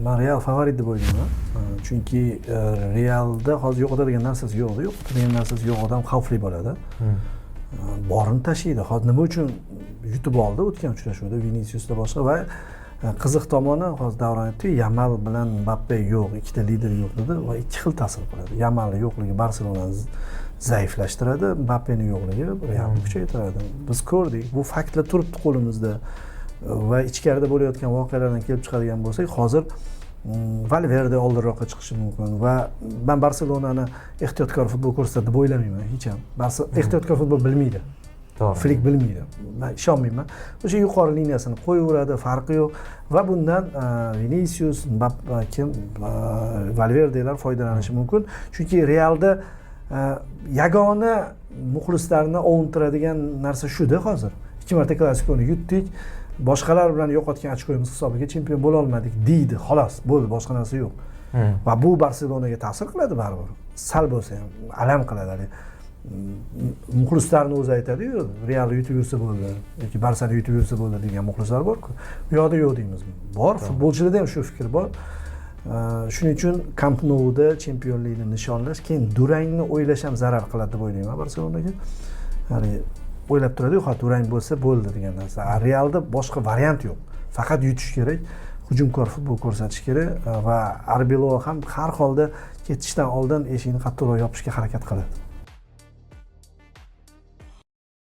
Men Real favorit deb o'ylayman. Chunki Realda hozir yo'qotadigan narsasi yo'q, yo'qotadigan narsasi yo'q, odam xavfli bo'ladi. Borini tashlaydi. Hozir nima uchun yutib oldi o'tgan uchrashuvda Viniciusda boshqa va qiziq tomoni hozir Davron aytdi, Yamal bilan Mbappe yo'q, ikkita lider yo'q dedi va ikki xil ta'sir qiladi. Yamalning yo'qligi Barselonani zaiflashtiradi, Mbappening yo'qligi Realni kuchaytiradi. Biz ko'rdik, bu faktlar turibdi qo'limizda va ichkarida bo'layotgan voqealardan kelib chiqadigan bo'lsak, hozir Valverde oldinroqqa chiqishi mumkin va men Barselonani ehtiyotkor futbol ko'rsatadi deb o'ylamayman hech ham. Ehtiyotkor futbol bilmaydi. To'g'ri. Flik bilmaydi. Men ishonmayman. O'sha yuqori liniyasini qo'yaveradi, farqi yo'q va bundan Vinicius, Mbappe, Valverdelar foydalanishi mumkin. Chunki Realda yagona muxlislarni ovuntiradigan narsa shu-da hozir. 2 marta Klasikoni yutdik. Boshqalar bilan yo'qotgan ochkoyimiz hisobiga chempion bo'la olmadik deydi. Xolos, bo'ldi, boshqa narsa yo'q. Va bu Barselonaga ta'sir qiladi baribir. Sal bo'lsa ham alam qiladi. Muxlislarni o'zi aytadi-yu, Real yutib yursa bo'ldi yoki Barsani yutib yursa bo'ldi degan muxlislar bor-ku. Bu yoqda yo'q deymiz. Bor, futbolchilarda ham shu fikr bor. Shuning uchun Camp Nouda chempionlikni nishonlash, keyin durangni o'ylash ham zarar qiladi deb o'ylayman Barselonaga. Ya'ni o'ylab turadi-yu, ha, durang bo'lsa bo'ldi degan narsa. Realda boshqa variant yo'q. Faqat yutish kerak, hujumkor futbol ko'rsatish kerak va Arbeloa ham har holda ketishdan oldin eshikni qattiqroq yopishga harakat qiladi.